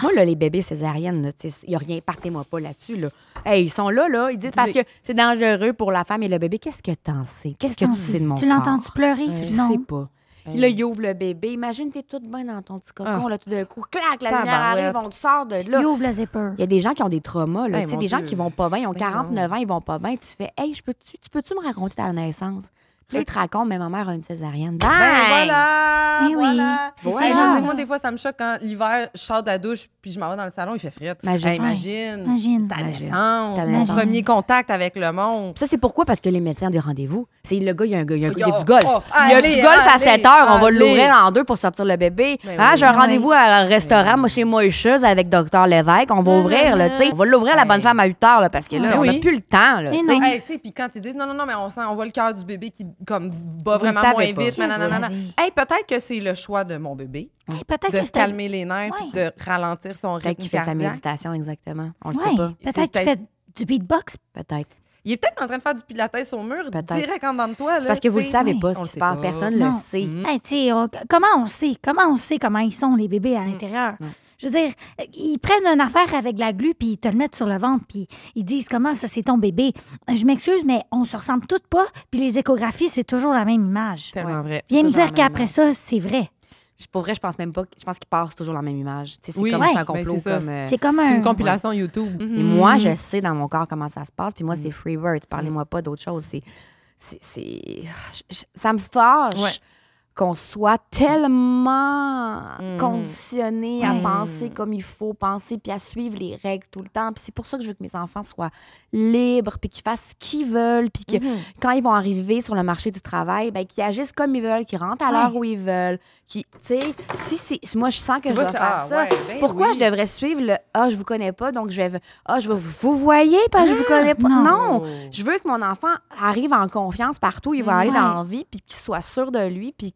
Moi, là, les bébés césariennes, il n'y a rien, partez-moi pas là-dessus. Là. Hey, ils sont là, ils disent parce que c'est dangereux pour la femme et le bébé. Qu'est-ce que t'en sais? Qu'est-ce que tu sais de mon Tu corps? l'entends-tu pleurer? Tu Non. le sais pas. Puis là, il ouvre le bébé. Imagine, t'es toute bien dans ton petit cocon. Là, tout d'un coup, clac, la lumière arrive, on te sort de là. Il ouvre le zipper. Il y a des gens qui ont des traumas. Là, Hey, tu sais, mon des gens Dieu. qui vont pas bien. Ils ont Ben 49 ans, ils vont pas bien. Tu fais, hey, tu peux-tu me raconter ta naissance? Puis là, ils te racontent, mais ma mère a une césarienne. Bang! Ben voilà! Eh oui. Voilà. C'est Hey, ça. je dis, moi, des fois, ça me choque quand l'hiver, je sors de la douche puis je m'en vais dans le salon, il fait frette. Imagine. Hey, imagine. Imagine. Ta Imagine. naissance, Ta mon naissance. premier contact avec le monde. Ça, c'est pourquoi? Parce que les médecins ont des rendez-vous. C'est le gars, il y a du golf. Il y a allez, du golf à allez, 7 heures. On va allez. l'ouvrir en 2 pour sortir le bébé. Ben Hein, oui. j'ai un Ben rendez-vous à un restaurant, moi, chez Moïcheuse, avec Dr. Lévesque. On va ouvrir, là, tu sais. On va l'ouvrir à la bonne femme à 8 heures, là, parce que là, Ben on n'a oui. plus le temps, là, Mais tu sais. non. Hey, tu sais, puis quand ils disent non, mais on sent, on voit le cœur du bébé qui comme va Vous le vraiment moins savez pas. vite. nanana. Oui. Hey, peut-être que c'est le choix de mon bébé Hey, peut-être de que se c'était... calmer les nerfs puis de ralentir son Peut-être rythme qu'il fait sa cardiaque. méditation, exactement. On le Ouais, sait pas. peut-être qu'il fait du beatbox. Peut-être. Il est peut-être en train de faire du pilates au mur Peut-être. direct en dedans de toi. C'est parce que vous le savez ouais. pas ce On qui le se sait passe. pas. Personne Non. le sait. Hey, tu sais, comment on sait comment ils sont, les bébés, à l'intérieur? Non. Je veux dire, ils prennent une affaire avec la glu, puis ils te le mettent sur le ventre, puis ils disent comment ça, c'est ton bébé. Je m'excuse, mais on se ressemble toutes pas, puis les échographies, c'est toujours la même image. Tellement vrai. Viens me toujours dire la même qu'après ça, c'est vrai. Pour vrai, je pense même pas. Je pense qu'ils passent toujours la même image. Tu sais, c'est Oui. comme Ouais. c'est un Ben, complot. c'est ça. Comme, C'est comme C'est un... une compilation YouTube. Et moi, je sais dans mon corps comment ça se passe. Puis moi, c'est Freebird. Parlez-moi pas d'autre chose. Ça me fâche Ouais. qu'on soit tellement conditionné à Mm. penser comme il faut penser puis à suivre les règles tout le temps. Puis c'est pour ça que je veux que mes enfants soient libres puis qu'ils fassent ce qu'ils veulent puis que quand ils vont arriver sur le marché du travail, ben, qu'ils agissent comme ils veulent, qu'ils rentrent à l'heure où ils veulent. Tu sais, moi, je sens que Tu je vois, dois c'est- faire ça. ouais, ben Pourquoi oui. je devrais suivre le « Ah, je vous connais pas, donc je vais... Ah, je vais vous voyez parce que je vous connais pas. » non. Non! Je veux que mon enfant arrive en confiance partout où il va aller Ouais. dans la vie, puis qu'il soit sûr de lui, puis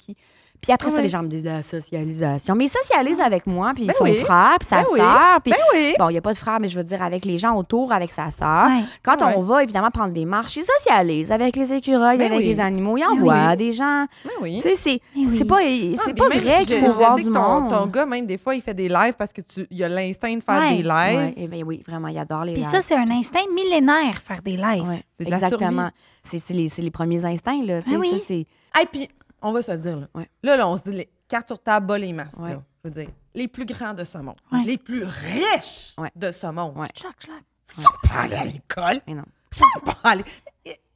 après ça, Ouais. les gens me disent de la socialisation. Mais ils socialisent avec moi, puis Ben son oui. frère, puis sa Ben oui. sœur. Puis Ben oui. bon, il n'y a pas de frère, mais je veux dire avec les gens autour, avec sa sœur. Ouais. Quand Ouais. on va, évidemment, prendre des marches, ils socialisent avec les écureuils, Ben avec oui. les animaux. Ils Ben envoient oui. des gens. Ben oui. Tu sais, c'est oui. c'est pas, Non, c'est mais pas même, vrai qu'il je faut voir sais du que monde. ton gars, même des fois, il fait des lives parce que il y a l'instinct de faire Ouais. des lives. Ouais, eh ben oui, vraiment, il adore les Puis lives. ça, c'est un instinct millénaire, faire des lives. Ouais, C'est de la exactement. C'est les premiers instincts, là. Tu sais, Ah oui. ça, c'est... Hey, puis, on va se le dire, là. Ouais. Là, on se dit, les cartes sur table, bas les masques, Ouais. là. Je veux dire, les plus grands de ce monde, Ouais. les plus riches Ouais. de ce monde, Ouais. Tchac, tchac. ils sont pas allés à l'école. Mais non. Ils sont pas allés.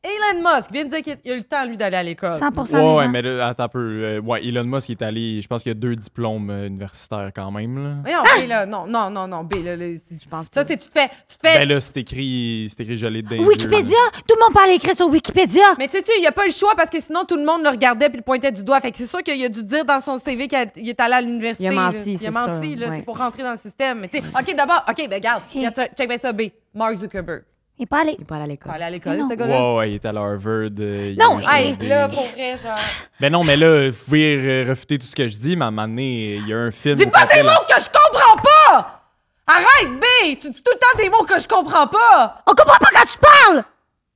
Elon Musk vient me dire qu'il a eu le temps, lui, d'aller à l'école. 100% des Ouais, gens. mais là, attends un peu. Ouais, Elon Musk, il est allé, je pense qu'il y a 2 diplômes universitaires quand même. Là. Mais non, B, là, non, B, là, Je pense ça, pas. c'est, tu te fais... Ben là, c'est écrit je l'ai dans les Wikipédia! Tout le monde parle écrit sur Wikipédia! Mais tu sais, il n'y a pas le choix parce que sinon, tout le monde le regardait puis le pointait du doigt. Fait que c'est sûr qu'il a dû dire dans son CV qu'il est allé à l'université. Il a menti, là. Il a c'est menti, sûr, là, ouais. c'est pour rentrer dans le système. Mais tu sais, OK, d'abord, OK, ben regarde, regarde ça, check bien ça, B. Mark Zuckerberg. Il est pas allé. Il est pas allé à Il l'école. va aller à l'école, Non. ce gars-là. Ouais, il est à Harvard. il Non, a un Hey, CV. là, pour vrai, genre... Ben non, mais là, vous pouvez réfuter tout ce que je dis, mais à un moment donné, il y a un film. Dis au pas complet, des là. mots que je comprends pas! Arrête, B! Tu dis tout le temps des mots que je comprends pas! On comprend pas quand tu parles!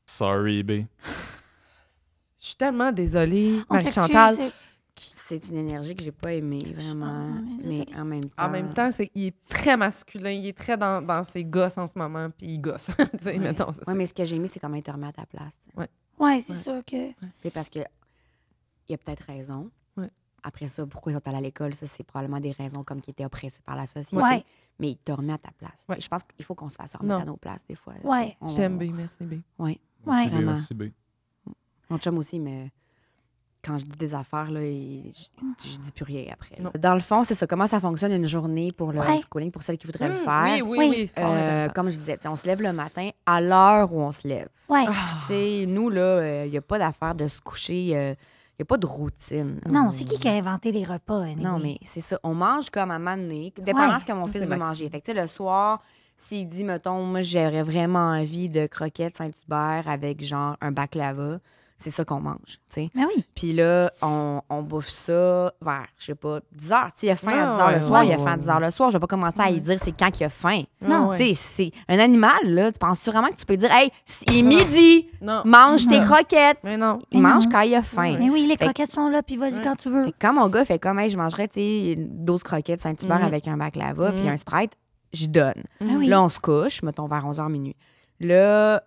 Sorry, B. Je suis tellement désolée, On Marie-Chantal. s'excuse. C'est une énergie que j'ai pas aimée, vraiment. Mais en même temps... En même temps, il est très masculin, il est très dans ses gosses en ce moment, puis il gosse. Tu sais, mettons ça. Oui, mais ce que j'ai aimé, c'est comment il te remet à ta place. tu sais. Ouais, c'est sûr que... C'est parce que il a peut-être raison. Ouais. Après ça, pourquoi ils sont allés à l'école, ça, c'est probablement des raisons comme qu'ils étaient oppressés par la société. Ouais. Mais il te remet à ta place. Ouais. Je pense qu'il faut qu'on se fasse remettre Non. à nos places des fois. Ouais. tu sais. Je t'aime, B, merci, B. Oui. Ouais. Merci, B, Vraiment. merci, B. Mon chum aussi, mais quand je dis des affaires, là, je dis plus rien après. Non. Dans le fond, c'est ça. Comment ça fonctionne une journée pour le Ouais. homeschooling, pour celles qui voudraient le faire? Oui, oui, Oui. oui. fort intéressant. Comme je disais, tu sais, on se lève le matin à l'heure où on se lève. Ouais. Ah. Tu sais, nous, là, il n'y a pas d'affaire de se coucher. Il n'y a pas de routine. Non, c'est qui a inventé les repas, anyway? Non, mais c'est ça. On mange comme à un moment donné, dépendant Ouais. de ce que mon fils C'est veut Maxime. manger. Fait que, tu sais, le soir, s'il dit, mettons, moi, j'aurais vraiment envie de croquettes Saint-Hubert avec, genre, un baklava, c'est ça qu'on mange, tu sais. Ben oui. Puis là, on bouffe ça vers, je sais pas, 10 heures. Tu sais, il a faim à 10 Ah, heures le ouais, soir, ouais, il a faim à ouais. 10 heures le soir. Je vais pas commencer à y dire c'est quand qu'il a faim. Non, ouais. Tu sais, c'est un animal, là. Tu penses vraiment que tu peux dire, hey, il est midi, Non. mange tes croquettes. Mais non. Il Mais mange non. quand il a faim. Mais oui, les Fait- croquettes sont là, puis vas-y quand tu veux. Fait que quand mon gars fait comme, hey, je mangerais, tu sais, 12 croquettes Saint-Hubert avec un baklava puis un Sprite, j'y donne. Ah oui. Là, on se couche, mettons vers 11h minuit. Là,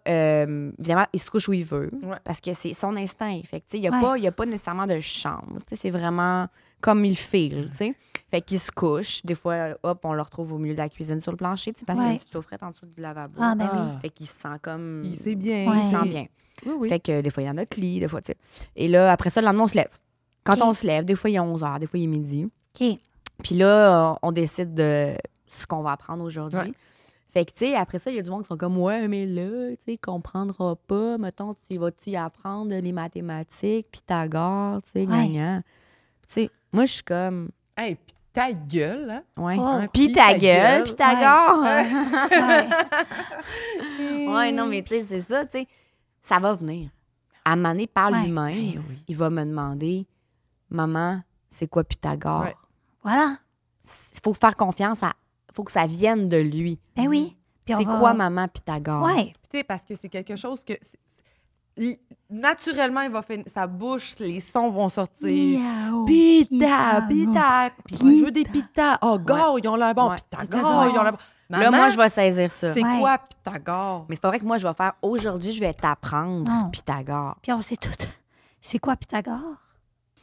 évidemment, il se couche où il veut Ouais. parce que c'est son instinct. Fait que, tu sais, il Ouais. n'y a pas nécessairement de chambre. Tu sais, c'est vraiment comme il file, tu sais. Fait qu'il se couche. Des fois, hop, on le retrouve au milieu de la cuisine sur le plancher, tu sais, parce qu'il y a Ouais. une petite chaufferette en dessous du lavabo. Ah, ben oui. Fait qu'il se sent comme... Il sait bien. Ouais. Il se sent bien. Oui, oui. Fait que des fois, il y en a que lit, des fois, tu sais. Et là, après ça, le lendemain, on se lève. Quand OK. on se lève, des fois, il est 11h, des fois, il est midi. OK. Puis là, on décide de ce qu'on va apprendre aujourd'hui. Ouais. Fait que, tu sais, après ça, il y a du monde qui sont comme, ouais, mais là, tu sais, comprendra pas. Mettons, tu vas-tu apprendre les mathématiques, Pythagore, tu sais, Ouais. gagnant. Tu sais, moi, je suis comme, Hey, pis ta gueule, hein? ouais. Oh. Puis ta gueule, Pythagore. Ouais. Ouais, non, mais tu sais, c'est ça, tu sais, ça va venir. à un moment donné, par Ouais. lui-même, il va me demander, maman, c'est quoi Pythagore? Ouais. Voilà. Il faut faire confiance à. Il faut que ça vienne de lui. Ben oui. Puis on C'est va- quoi, maman, Pythagore? Ouais. Tu sais, parce que c'est quelque chose que naturellement, il va faire sa bouche, les sons vont sortir. Miaou, Pita, pita, pita. Puis je veux des pitas. Oh, Pythagore, ils ont l'air bons. Ouais. Pythagore, ils ont l'air bons. Là, moi, je vais saisir ça. C'est Ouais. quoi Pythagore? Mais c'est pas vrai que moi, je vais faire aujourd'hui, je vais t'apprendre Non. Pythagore. Puis on sait tout. C'est quoi Pythagore?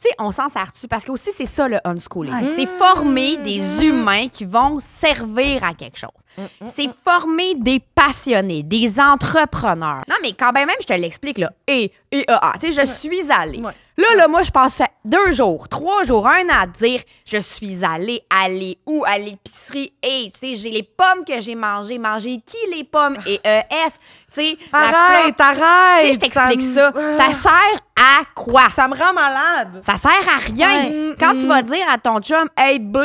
Tu sais, on s'en sert-tu? Parce que aussi, c'est ça le unschooling. Ouais. C'est former des humains qui vont servir à quelque chose. C'est former des passionnés, des entrepreneurs. Non, mais quand même, je te l'explique, là. Tu sais, je suis allée. Ouais. Là, moi, je passais 2 jours, 3 jours, 1 an à dire, je suis allée aller où? À l'épicerie. Et, tu sais, j'ai les pommes que j'ai mangées. Manger qui, les pommes? Et tu sais, Arrête, Tu sais, je t'explique ça. Ça me- sert à quoi? Ça me rend malade. Ça sert à rien. Ouais. Quand tu vas dire à ton chum, hey, B,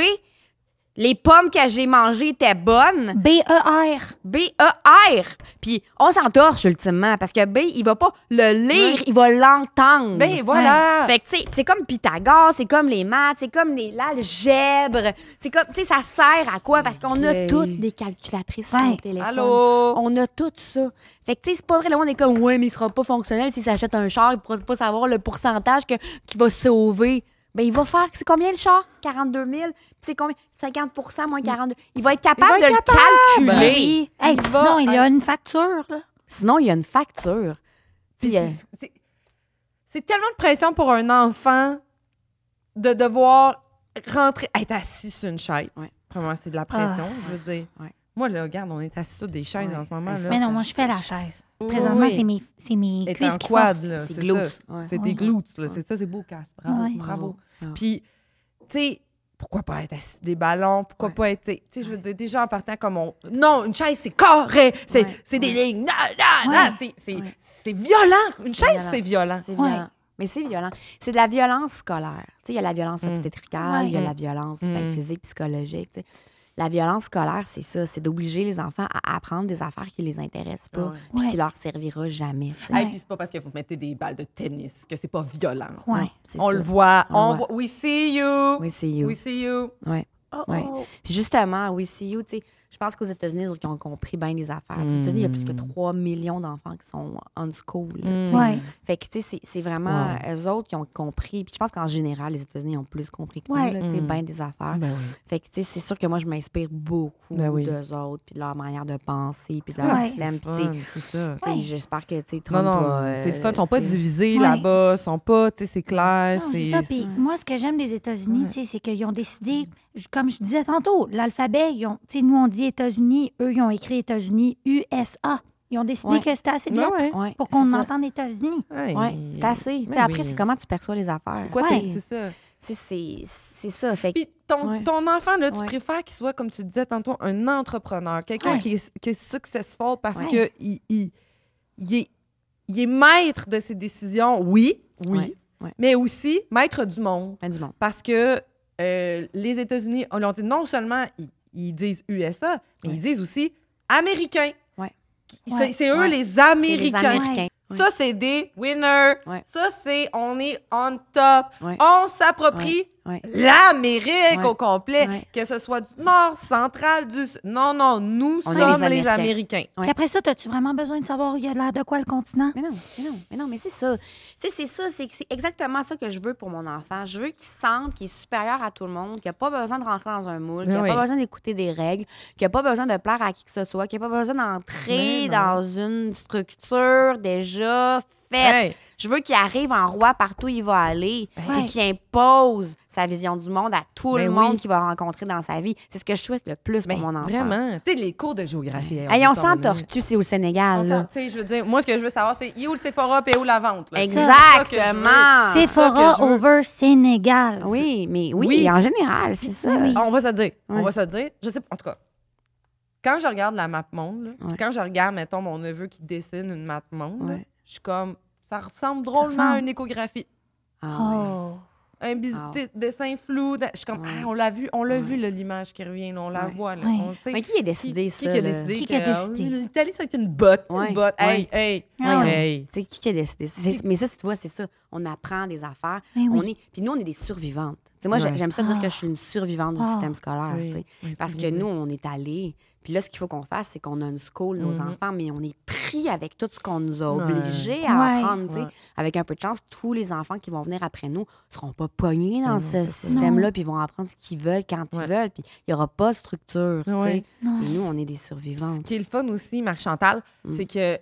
les pommes que j'ai mangées étaient bonnes, B-E-R. B-E-R. Puis on s'entorche ultimement parce que B, il va pas le lire, il va l'entendre. Ben voilà. Fait que, tu sais, c'est comme Pythagore, c'est comme les maths, c'est comme l'algèbre. C'est comme, tu sais, ça sert à quoi? Parce qu'on a Okay. toutes des calculatrices sur Ouais. nos téléphones. Allô? On a tout ça. Fait que, tu sais, c'est pas vrai, là, on est comme, ouais, mais il sera pas fonctionnel s'il s'achète un char, il pourra pas savoir le pourcentage qu'il va sauver. Ben, il va faire, c'est combien le char? 42 000. Puis c'est combien? 50 moins 42. Il va être capable Il va de être le capable. calculer. Oui. Hey, puis va- sinon, il y a une facture, là. Sinon, il y a une facture. Tu Puis sais, c'est tellement de pression pour un enfant de devoir rentrer, être assis sur une chaise. Ouais. Vraiment, c'est de la pression, Ah. je veux dire. Ouais. Moi, là, regarde, on est assis sur des chaises Ouais. en ce moment. Mais Là. Mais non, moi, je fais la chaise. Oui, Présentement, oui. c'est mes Et cuisses en qui quad, forcent. là. Tes c'est glutes. ça. Ouais. C'est Ouais. des glutes, là. C'est ça, c'est beau, Cass. Bravo, Ouais. bravo. Ouais. Puis, tu sais, pourquoi pas être assis sur des ballons? Pourquoi Ouais. pas être, tu sais, je veux dire, déjà en partant comme on... Non, une chaise, c'est carré. C'est Ouais. des Ouais. lignes. Non, Ouais. c'est c'est violent. Une chaise, violent. c'est violent. C'est Ouais. violent. Mais c'est violent. C'est de la violence scolaire. Tu sais, il y a la violence Mm. obstétricale, il y a Ouais. la violence Mm. physique, psychologique. Tu sais. La violence scolaire, c'est ça. C'est d'obliger les enfants à apprendre des affaires qui les intéressent pas, Ouais. puis Ouais. qui leur servira jamais. tu sais. Et puis c'est pas parce que vous mettez des balles de tennis que c'est pas violent. Ouais. Non, c'est On ça. le voit. On le On voit. voit. We see you. Oui, c'est you. We see you. Ouais. Oh, Ouais. oh. Puis justement, oui, see you, tu sais, je pense qu'aux États-Unis, les autres qui ont compris bien des affaires. Aux États-Unis, il y a plus que 3 millions d'enfants qui sont on school. là, tu sais. Ouais. Fait que, tu sais, c'est vraiment eux autres qui ont compris. Puis je pense qu'en général, les États-Unis ont plus compris que nous, Ouais. là, tu sais, bien des affaires. Ben oui. Fait que, tu sais, c'est sûr que moi, je m'inspire beaucoup Ben oui. d'eux autres, puis de leur manière de penser, puis de leur Ouais. système. Puis, tu sais, C'est ça. tu sais, Ouais. j'espère que, tu sais, Non, Trump non, va, c'est le fun. Ils sont pas tu sais, divisés Ouais. là-bas. Ils sont pas, tu sais, c'est clair. Non, c'est ça. Puis moi, ce que j'aime des États-Unis, tu sais, c'est qu'ils ont décidé, comme je disais tantôt, l'alphabet, tu sais, nous, on dit États-Unis, eux, ils ont écrit États-Unis, USA. Ils ont décidé Ouais. que c'était assez de Ouais, lettres ouais. Ouais, pour qu'on c'est ça. entende États-Unis. Ouais, c'est assez. Tu sais, Ben après, oui. c'est comment tu perçois les affaires. C'est quoi, Ouais. c'est ça. Tu sais, c'est ça. Fait que, Puis ton, Ouais. ton enfant, là, tu Ouais. préfères qu'il soit, comme tu disais tantôt, un entrepreneur, quelqu'un Ouais. qui est successful parce Ouais. que il est maître de ses décisions, oui, Ouais. Ouais. mais aussi maître du monde. ben du monde. Parce que les États-Unis, on leur dit non seulement ils disent USA, mais Ouais. ils disent aussi Américains. Ouais. Ouais. C'est eux Ouais. les C'est les Américains. Américains. Ouais. Ça, c'est des winners. Ouais. Ça, c'est on est on top. Ouais. On s'approprie Ouais. l'Amérique Ouais. au complet. Ouais. Que ce soit du nord, central, du sud. Non, non, nous On est sommes les les Américains. Américains. Ouais. Puis après ça, as-tu vraiment besoin de savoir il y a l'air de quoi le continent? Mais c'est ça. Tu sais, c'est ça, c'est exactement ça que je veux pour mon enfant. Je veux qu'il sente qu'il est supérieur à tout le monde, qu'il n'a pas besoin de rentrer dans un moule, qu'il n'a Oui. pas besoin d'écouter des règles, qu'il n'a pas besoin de plaire à qui que ce soit, qu'il n'a pas besoin d'entrer Mais non. dans une structure déjà faite. Hey. Je veux qu'il arrive en roi partout où il va aller Ouais. et qu'il impose sa vision du monde à tout Ben le monde oui. qu'il va rencontrer dans sa vie. C'est ce que je souhaite le plus Mais pour mon enfant. vraiment. Tu sais, les cours de géographie. Hey, on peut s'en donner. s'entortue, c'est au Sénégal. là. Tu sais, je veux dire, moi, ce que je veux savoir, c'est où le Sephora et où la vente. Là. Exactement. Sephora ça que je veux. over Sénégal. Oui, mais oui, Oui. en général, c'est ça. Oui. On va se dire. On Ouais. va se dire. Je sais pas. En tout cas, quand je regarde la map monde, là, puis Ouais. quand je regarde, mettons, mon neveu qui dessine une map monde, là, Ouais. je suis comme, ça ressemble drôlement à ressemble. une échographie. Ah ouais. Oh. un dessin flou. Je suis comme, on l'a vu, là, l'image qui revient, là, on la voit. Là, Mais qui a décidé ça? Qui a décidé? Qui a décidé? L'Italie, ça va être une botte. Ouais. Une botte. Ouais. Hey. Tu sais, qui a décidé? Mais ça, tu vois, c'est ça. On apprend des affaires. Mais oui. Puis nous, on est des survivantes. Tu sais, moi, j'aime ça dire que je suis une survivante du système scolaire. Oui. Tu sais. Oui, Parce c'est que bien nous, on est allés. Puis là, ce qu'il faut qu'on fasse, c'est qu'on a une school, nos enfants, mais on est pris avec tout ce qu'on nous a obligés à Ouais. apprendre. Tu sais. Ouais. Avec un peu de chance, tous les enfants qui vont venir après nous ne seront pas pognés dans ce système-là, puis ils vont apprendre ce qu'ils veulent quand ils veulent, puis il n'y aura pas de structure. Tu sais. Ouais. Et nous, on est des Ce survivantes. qui est le fun aussi, Marc-Chantal, c'est que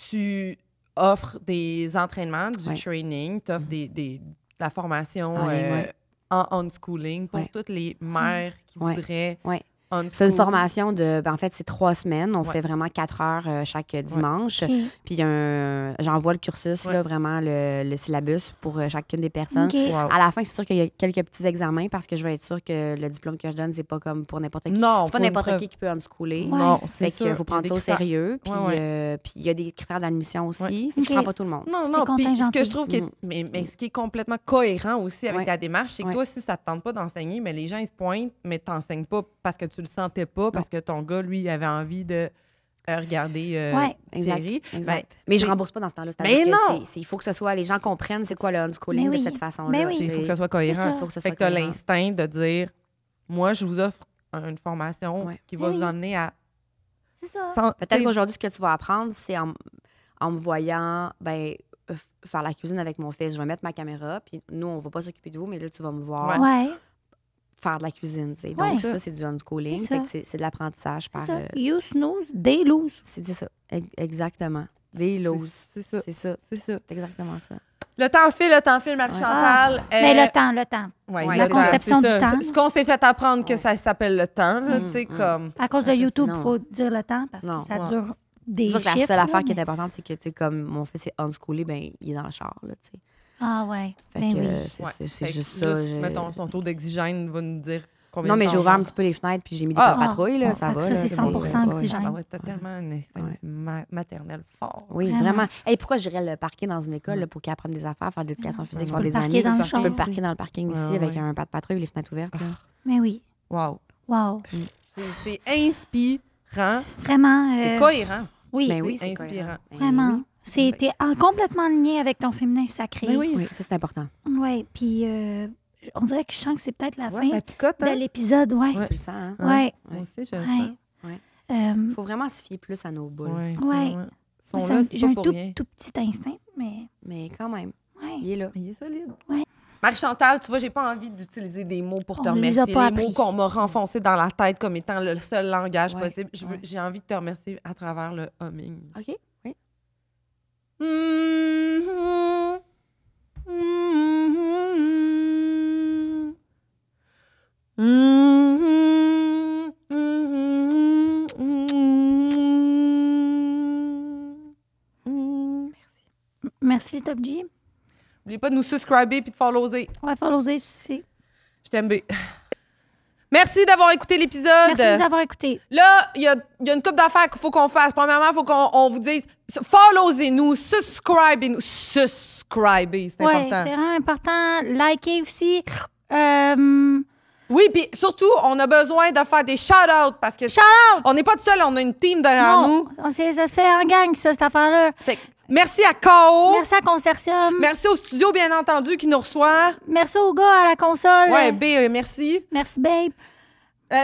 tu offres des entraînements, du training, tu offres de la formation En ligne, ouais. en unschooling pour Ouais. toutes les mères qui Ouais. voudraient Ouais. unschool. C'est une formation de. En fait, c'est 3 semaines. On fait vraiment 4 heures chaque dimanche. OK. Puis j'envoie le cursus, là, vraiment le syllabus pour chacune des personnes. OK. Wow. À la fin, c'est sûr qu'il y a quelques petits examens parce que je veux être sûre que le diplôme que je donne, c'est pas comme pour n'importe qui. Non, C'est pas faut une n'importe preuve. qui peut unschooler. Non, Fait c'est qu'il ça. faut Il y a prendre des ça au critères. sérieux. Puis Ouais, puis il y a des critères d'admission aussi. Ouais. Fait que je OK. prends pas tout le monde. Non, C'est non. Puis ce contingenté. que je trouve mais ce qui est complètement cohérent aussi avec Ouais. ta démarche, c'est que Ouais. toi, si ça te tente pas d'enseigner, mais les gens, ils se pointent, mais t'enseignes pas parce que tu le sentais pas, parce que ton gars, lui, il avait envie de regarder Ouais. une Exact. série. Exact. Ben, Mais je c'est- rembourse pas dans ce temps-là. Mais C'est-à-dire que non! il faut que ce soit, les gens comprennent c'est quoi le unschooling Mais de oui. cette façon-là. Mais oui. Il faut que ça soit C'est cohérent. ça. Il faut que ce Fait soit que tu as cohérent. l'instinct de dire, moi, je vous offre une formation Ouais. qui va Oui. vous emmener à... C'est ça. Peut-être qu'aujourd'hui, ce que tu vas apprendre, c'est en me voyant faire la cuisine avec mon fils. Je vais mettre ma caméra, puis nous, on va pas s'occuper de vous, mais là, tu vas me voir Ouais. faire de la cuisine. Tu sais. Ouais. Donc, ça, c'est du unschooling. C'est Fait ça. que c'est de l'apprentissage par. C'est ça. You snooze, they lose. C'est ça. Exactement. Des loses. C'est ça. C'est ça. C'est ça. C'est exactement ça. Le temps file, Marie-Chantal. Mais le temps. Ouais, Ouais, la le temps, conception c'est du ça. temps. Ce qu'on s'est fait apprendre que ça s'appelle le temps, là, tu sais, comme... À cause de Ouais, YouTube, il sinon- faut dire le temps parce Non. que ça Ouais. dure des C'est sûr que chiffres. la seule là, affaire qui est mais- importante, c'est que, tu sais, comme mon fils est unschoolé, ben, il est dans le char, là, tu sais. Ah ouais. Fait Ben que oui. c'est Ouais. c'est Fait que juste ça. mettons, son taux d'oxygène va nous dire combien Non, de mais temps j'ai ouvert on- un petit peu les fenêtres puis j'ai mis des Ah. patrouilles, là, Ah, ça fait va. que ça, là, c'est 100% ouais. oxygène. Ah ouais, t'as tellement un instinct Ouais. maternel fort. Oui, Vraiment. vraiment. Et pourquoi j'irais le parquer dans une école là, pour qu'il apprenne des affaires, faire de l'éducation physique, Tu voir peux des le parquer amis? dans le Je peux le char. parquer dans le parking ici Ouais, avec ouais. un pas de patrouille, les fenêtres ouvertes. là. Mais oui. Wow. Wow. C'est inspirant. Vraiment. C'est cohérent. Oui. Ben oui, c'est c'est inspirant. cohérent. Ben Vraiment. oui. C'était complètement aligné avec ton féminin sacré. Ben oui. Oui, ça, c'est important. Ouais. Puis on dirait que je sens que c'est peut-être la Tu vois, fin ça picote, de hein? l'épisode. Ouais. Ouais. Tu le sens, hein? Ouais. Moi aussi, je le Ouais. sens. Ouais. Euh, Il faut vraiment se fier plus à nos boules. Ouais. Ouais. Ils sont ça, là, c'est j'ai pas un pour tout, rien. tout petit instinct, mais Mais quand même, ouais. il est là. Il est solide. Ouais. Marie-Chantal, tu vois, j'ai pas envie d'utiliser des mots pour te On les remercier. a pas Les mots appris. qu'on m'a renfoncés dans la tête comme étant le seul langage Ouais. possible. Ouais. J'ai envie de te remercier à travers le humming. OK? Oui. Merci, Top G. N'oubliez pas de nous subscriber puis de follower. On va faire l'oser aussi. Je t'aime bien. Merci d'avoir écouté l'épisode. Merci de nous avoir écoutés. Là, il y a une couple d'affaires qu'il faut qu'on fasse. Premièrement, il faut qu'on vous dise followez-nous, subscribez-nous. Subscribez, c'est Ouais, important. c'est vraiment important. Likez aussi. Oui, puis surtout, on a besoin de faire des shout-outs parce que Shout-out! on n'est pas tout seul, on a une team derrière nous. Non, ça se fait en gang, ça, cette affaire-là. Fait que merci à K.O. Merci à Consortium. Merci au studio, bien entendu, qui nous reçoit. Merci aux gars à la console. Ouais, B, merci. Merci, babe.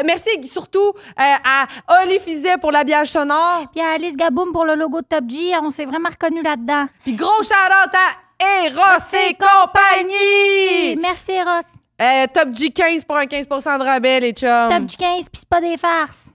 Merci surtout à Oli Fizet pour l'habillage sonore. Puis à Alice Gaboum pour le logo de Top G. On s'est vraiment reconnus là-dedans. Puis gros shout-out à Eros et compagnie. Merci, Ross. Top G 15 pour un 15 de rabais, les chums. Top G 15, puis c'est pas des farces.